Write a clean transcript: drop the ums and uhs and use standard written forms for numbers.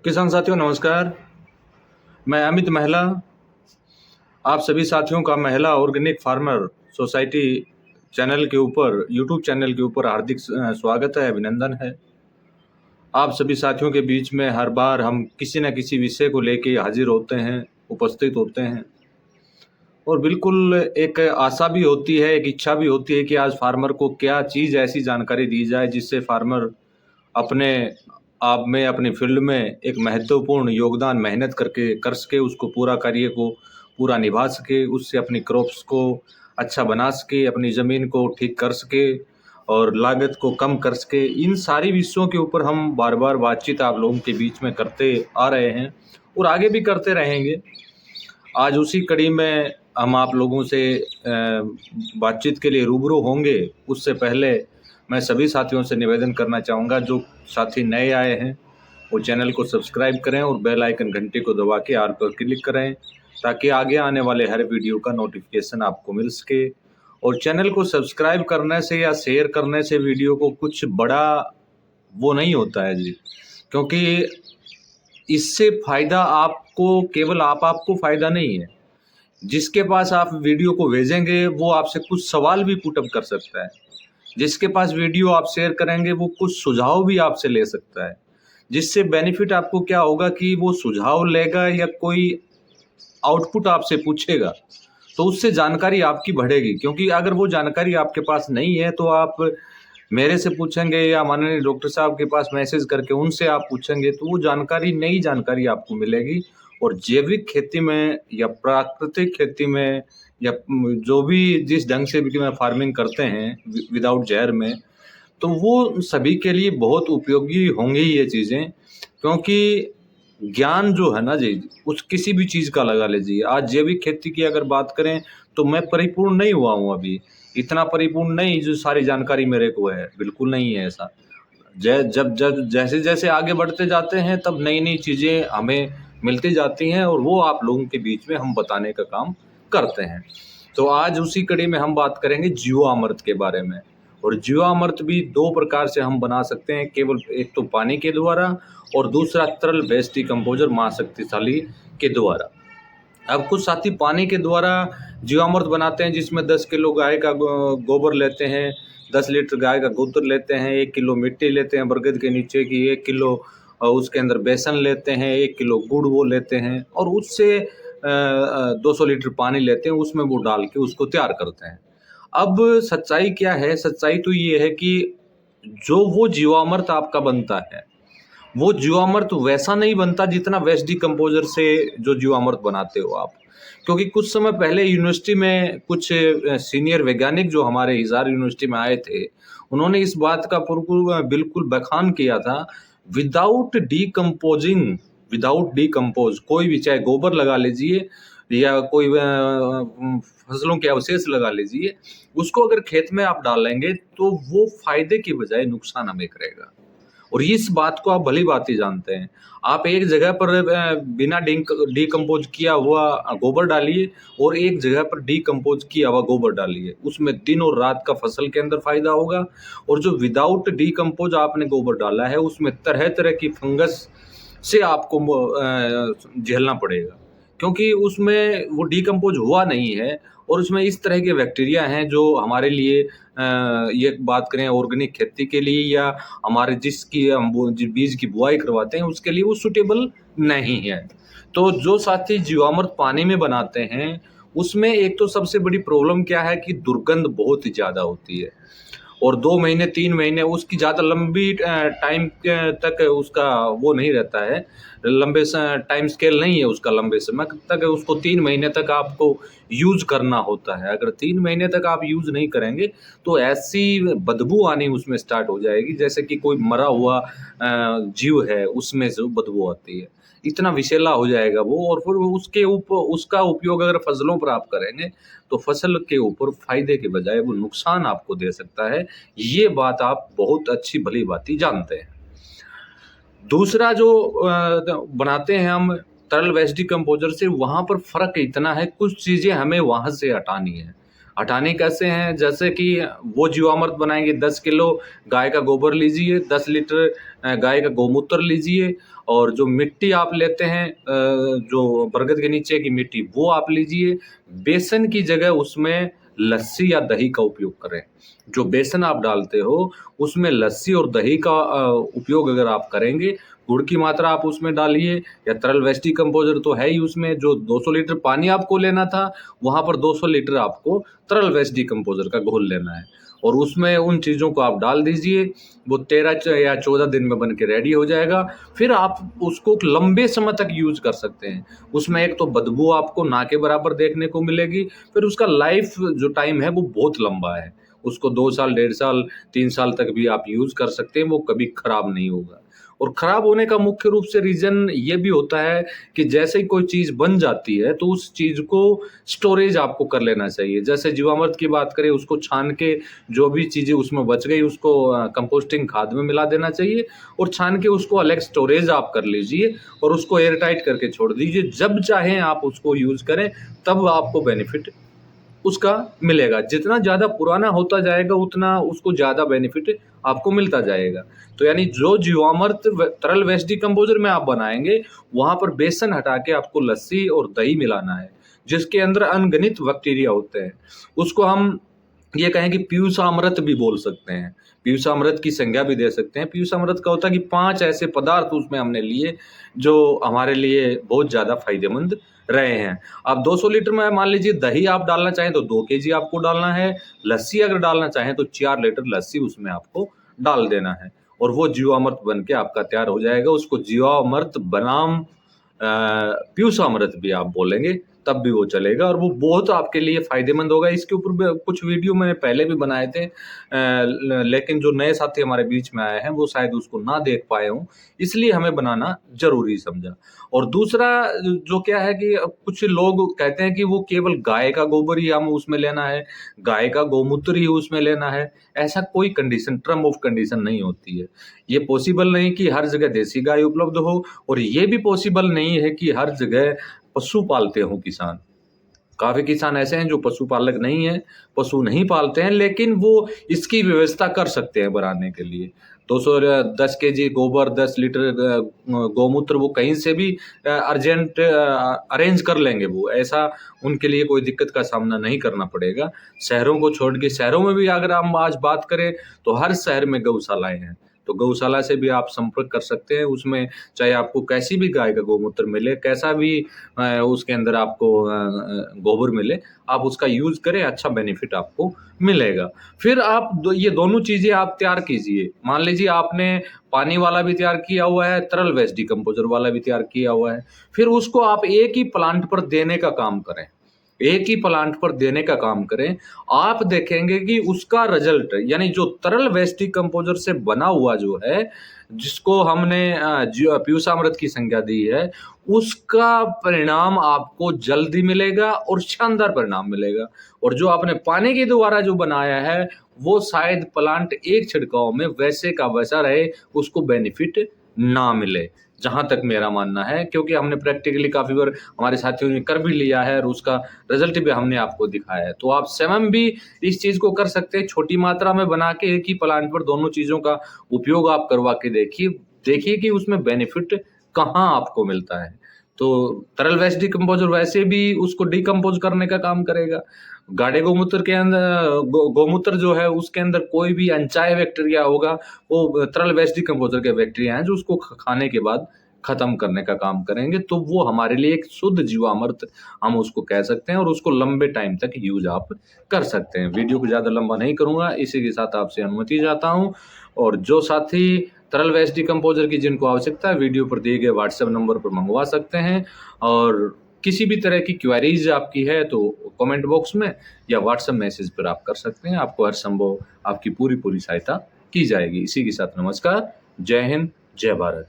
किसान साथियों नमस्कार। मैं अमित महिला आप सभी साथियों का महिला ऑर्गेनिक फार्मर सोसाइटी चैनल के ऊपर यूट्यूब चैनल के ऊपर हार्दिक स्वागत है, अभिनंदन है। आप सभी साथियों के बीच में हर बार हम किसी न किसी विषय को लेके हाजिर होते हैं, उपस्थित होते हैं और बिल्कुल एक आशा भी होती है, एक इच्छा भी होती है कि आज फार्मर को क्या चीज़ ऐसी जानकारी दी जाए जिससे फार्मर अपने आप में, अपनी फील्ड में एक महत्वपूर्ण योगदान मेहनत करके कर सके, उसको पूरा कार्य को पूरा निभा सके, उससे अपनी क्रॉप्स को अच्छा बना सके, अपनी ज़मीन को ठीक कर सके और लागत को कम कर सके। इन सारी विषयों के ऊपर हम बार-बार बातचीत आप लोगों के बीच में करते आ रहे हैं और आगे भी करते रहेंगे। आज उसी कड़ी में हम आप लोगों से बातचीत के लिए रूबरू होंगे। उससे पहले मैं सभी साथियों से निवेदन करना चाहूँगा, जो साथी नए आए हैं वो चैनल को सब्सक्राइब करें और बेल आइकन घंटी को दबा के ऑल पर क्लिक करें ताकि आगे आने वाले हर वीडियो का नोटिफिकेशन आपको मिल सके। और चैनल को सब्सक्राइब करने से या शेयर करने से वीडियो को कुछ बड़ा वो नहीं होता है जी, क्योंकि इससे फ़ायदा आपको केवल आपको फ़ायदा नहीं है। जिसके पास आप वीडियो को भेजेंगे वो आपसे कुछ सवाल भी पुटअप कर सकता है। जिसके पास वीडियो आप शेयर करेंगे वो कुछ सुझाव भी आपसे ले सकता है। जिससे बेनिफिट आपको क्या होगा कि वो सुझाव लेगा या कोई आउटपुट आपसे पूछेगा तो उससे जानकारी आपकी बढ़ेगी, क्योंकि अगर वो जानकारी आपके पास नहीं है तो आप मेरे से पूछेंगे या माननीय डॉक्टर साहब के पास मैसेज करके उनसे आप पूछेंगे तो वो जानकारी नई जानकारी आपको मिलेगी। और जैविक खेती में या प्राकृतिक खेती में या जो भी जिस ढंग से भी फार्मिंग करते हैं विदाउट जहर में, तो वो सभी के लिए बहुत उपयोगी होंगी ये चीज़ें। क्योंकि ज्ञान जो है ना जी, उस किसी भी चीज़ का लगा लीजिए। आज जैविक खेती की अगर बात करें तो मैं परिपूर्ण नहीं हुआ हूँ अभी, इतना परिपूर्ण नहीं जो सारी जानकारी मेरे को है, बिल्कुल नहीं है ऐसा। जब जब जैसे-जैसे आगे बढ़ते जाते हैं तब नई-नई चीज़ें हमें मिलती जाती हैं और वो आप लोगों के बीच में हम बताने का काम करते हैं। तो आज उसी कड़ी में हम बात करेंगे जीवामृत के बारे में। और जीवामृत भी 2 प्रकार से हम बना सकते हैं, केवल एक तो पानी के द्वारा और दूसरा तरल वेस्ट डिकम्पोज़र माँ शक्तिशाली के द्वारा। अब कुछ साथी पानी के द्वारा जीवामृत बनाते हैं जिसमें 10 किलो गाय का गोबर लेते हैं, 10 लीटर गाय का गोबर लेते हैं, 1 किलो मिट्टी लेते हैं बरगद के नीचे की, 1 किलो उसके अंदर बेसन लेते हैं, 1 किलो गुड़ वो लेते हैं और उससे 200 लीटर पानी लेते हैं, उसमें वो डाल के उसको तैयार करते हैं। अब सच्चाई क्या है? सच्चाई तो ये है कि जो वो जीवामृत आपका बनता है, वो जीवामृत वैसा नहीं बनता जितना वेस्ट डिकम्पोज़र से जो जीवामृत बनाते हो आप। क्योंकि कुछ समय पहले यूनिवर्सिटी में कुछ सीनियर वैज्ञानिक जो हमारे हिसार यूनिवर्सिटी में आए थे, उन्होंने इस बात का बिल्कुल बखान किया था, विदाउट डिकम्पोज़ कोई भी, चाहे गोबर लगा लीजिए या कोई फसलों के अवशेष लगा लीजिए, उसको अगर खेत में आप डालेंगे तो वो फ़ायदे की बजाय नुकसान हमें करेगा। और इस बात को आप भली-भाँति जानते हैं। आप एक जगह पर बिना डिकम्पोज़ किया हुआ गोबर डालिए और एक जगह पर डिकम्पोज़ किया हुआ गोबर डालिए। उसमें दिन और रात का फसल के अंदर फ़ायदा होगा। और जो विदाउट डिकम्पोज़ आपने गोबर डाला है उसमें तरह-तरह की फंगस से आपको झेलना पड़ेगा। क्योंकि उसमें वो डिकम्पोज़ हुआ नहीं है और उसमें इस तरह के बैक्टीरिया हैं जो हमारे लिए ये बात करें ऑर्गेनिक खेती के लिए या हमारे जिसकी हम बीज की बुआई करवाते हैं उसके लिए वो सूटेबल नहीं है। तो जो साथी जीवामृत पानी में बनाते हैं, उसमें एक तो सबसे बड़ी प्रॉब्लम क्या है कि दुर्गंध बहुत ही ज़्यादा होती है और 2 महीने 3 महीने उसकी ज़्यादा लंबी टाइम तक उसका वो नहीं रहता है, लंबे टाइम स्केल नहीं है उसका, लंबे समय तक उसको 3 महीने तक आपको यूज़ करना होता है। अगर 3 महीने तक आप यूज़ नहीं करेंगे तो ऐसी बदबू आनी उसमें स्टार्ट हो जाएगी जैसे कि कोई मरा हुआ जीव है उसमें से बदबू आती है। इतना विषैला हो जाएगा वो और फिर उसका उपयोग अगर फसलों पर आप करेंगे तो फसल के ऊपर फ़ायदे के बजाय वो नुकसान आपको दे सकता है। ये बात आप बहुत अच्छी भली-भाँति जानते हैं। दूसरा जो बनाते हैं हम तरल वेस्ट डिकम्पोज़र से, वहाँ पर फ़र्क इतना है, कुछ चीज़ें हमें वहाँ से हटानी है। हटाने कैसे हैं, जैसे कि वो जीवामृत बनाएंगे 10 किलो गाय का गोबर लीजिए, 10 लीटर गाय का गौमूत्र लीजिए, और जो मिट्टी आप लेते हैं जो बरगद के नीचे की मिट्टी वो आप लीजिए। बेसन की जगह उसमें लस्सी या दही का उपयोग करें। जो बेसन आप डालते हो उसमें लस्सी और दही का उपयोग अगर आप करेंगे, गुड़ की मात्रा आप उसमें डालिए, या तरल वेस्ट डिकम्पोजर तो है ही उसमें, जो 200 लीटर पानी आपको लेना था वहाँ पर 200 लीटर आपको तरल वेस्ट डिकम्पोजर का घोल लेना है, और उसमें उन चीज़ों को आप डाल दीजिए। वो 13 या 14 दिन में बन के रेडी हो जाएगा। फिर आप उसको लंबे समय तक यूज कर सकते हैं। उसमें एक तो बदबू आपको ना के बराबर देखने को मिलेगी, फिर उसका लाइफ जो टाइम है वो बहुत लंबा है। उसको 2 साल, 1.5 साल, 3 साल तक भी आप यूज कर सकते हैं, वो कभी खराब नहीं होगा। और खराब होने का मुख्य रूप से रीजन ये भी होता है कि जैसे ही कोई चीज बन जाती है तो उस चीज को स्टोरेज आपको कर लेना चाहिए। जैसे जीवामृत की बात करें, उसको छान के जो भी चीजें उसमें बच गई उसको कंपोस्टिंग खाद में मिला देना चाहिए, और छान के उसको अलग स्टोरेज आप कर लीजिए और उसको एयर टाइट करके छोड़ दीजिए। जब चाहें आप उसको यूज करें, तब आपको बेनिफिट उसका मिलेगा। जितना ज़्यादा पुराना होता जाएगा उतना उसको ज़्यादा बेनिफिट आपको मिलता जाएगा। तो यानी जो जीवामृत तरल वेस्ट डिकम्पोजर में आप बनाएंगे, वहाँ पर बेसन हटा के आपको लस्सी और दही मिलाना है, जिसके अंदर अनगिनत बैक्टीरिया होते हैं। उसको हम ये कहें कि पीयूषामृत भी बोल सकते हैं, पीयूषामृत की संज्ञा भी दे सकते हैं। पीयूषामृत का होता है कि 5 ऐसे पदार्थ उसमें हमने लिए जो हमारे लिए बहुत ज़्यादा फायदेमंद रहे हैं। अब 200 लीटर में मान लीजिए दही आप डालना चाहें तो 2 केजी आपको डालना है, लस्सी अगर डालना चाहें तो 4 लीटर लस्सी उसमें आपको डाल देना है, और वो जीवामृत बन के आपका तैयार हो जाएगा। उसको जीवामृत बनाम पीयूषामृत भी आप बोलेंगे तब भी वो चलेगा, और वो बहुत आपके लिए फायदेमंद होगा। इसके ऊपर कुछ वीडियो मैंने पहले भी बनाए थे, लेकिन जो नए साथी हमारे बीच में आए हैं वो शायद उसको ना देख पाए हों, इसलिए हमें बनाना जरूरी समझा। और दूसरा जो क्या है कि कुछ लोग कहते हैं कि वो केवल गाय का गोबर ही हम उसमें लेना है, गाय का गौमूत्र ही उसमें लेना है। ऐसा कोई कंडीशन, टर्म ऑफ कंडीशन नहीं होती है। ये पॉसिबल नहीं कि हर जगह देसी गाय उपलब्ध हो, और ये भी पॉसिबल नहीं है कि हर जगह पशु पालते हो किसान। काफ़ी किसान ऐसे हैं जो पशुपालक नहीं है, पशु नहीं पालते हैं, लेकिन वो इसकी व्यवस्था कर सकते हैं बनाने के लिए। 210 केजी गोबर, 10 लीटर गौमूत्र वो कहीं से भी अर्जेंट अरेंज कर लेंगे वो, ऐसा उनके लिए कोई दिक्कत का सामना नहीं करना पड़ेगा। शहरों को छोड़ के, शहरों में भी अगर हम आज बात करें तो हर शहर में गौशालाएँ हैं, तो गौशाला से भी आप संपर्क कर सकते हैं। उसमें चाहे आपको कैसी भी गाय का गौमूत्र मिले, कैसा भी उसके अंदर आपको गोबर मिले, आप उसका यूज़ करें, अच्छा बेनिफिट आपको मिलेगा। फिर आप ये दोनों चीज़ें आप तैयार कीजिए। मान लीजिए आपने पानी वाला भी तैयार किया हुआ है, तरल वेस्ट डिकम्पोजर वाला भी तैयार किया हुआ है। फिर उसको आप एक ही प्लांट पर देने का काम करें, एक ही प्लांट पर देने का काम करें। आप देखेंगे कि उसका रिजल्ट, यानी जो तरल वेस्ट डिकम्पोजर से बना हुआ जो है, जिसको हमने पीयूषामृत की संज्ञा दी है, उसका परिणाम आपको जल्दी मिलेगा और शानदार परिणाम मिलेगा। और जो आपने पानी के द्वारा जो बनाया है, वो शायद प्लांट एक छिड़काव में वैसे का वैसा रहे, उसको बेनिफिट ना मिले, जहाँ तक मेरा मानना है। क्योंकि हमने प्रैक्टिकली काफ़ी बार हमारे साथियों ने कर भी लिया है और उसका रिजल्ट भी हमने आपको दिखाया है। तो आप स्वयं भी इस चीज़ को कर सकते हैं, छोटी मात्रा में बना के एक ही प्लांट पर दोनों चीज़ों का उपयोग आप करवा के देखिए, देखिए कि उसमें बेनिफिट कहाँ आपको मिलता है। तो तरल वेस्ट डिकम्पोजर वैसे भी उसको डिकम्पोज करने का काम करेगा। गाढ़े गौमूत्र के अंदर गौमूत्र जो है उसके अंदर कोई भी अनचाहे बैक्टीरिया होगा, वो तरल वेस्ट डिकम्पोजर के बैक्टीरिया हैं जो उसको खाने के बाद खत्म करने का काम करेंगे। तो वो हमारे लिए एक शुद्ध जीवामृत हम उसको कह सकते हैं, और उसको लंबे टाइम तक यूज आप कर सकते हैं। वीडियो को ज़्यादा लंबा नहीं करूँगा, इसी के साथ आपसे अनुमति चाहता हूँ। और जो साथी तरल वेस्ट डिकम्पोजर की जिनको आवश्यकता है, वीडियो पर दिए गए व्हाट्सएप नंबर पर मंगवा सकते हैं। और किसी भी तरह की क्वेरीज आपकी है तो कमेंट बॉक्स में या व्हाट्सएप मैसेज पर आप कर सकते हैं। आपको हर संभव आपकी पूरी सहायता की जाएगी। इसी के साथ नमस्कार, जय हिंद, जय भारत।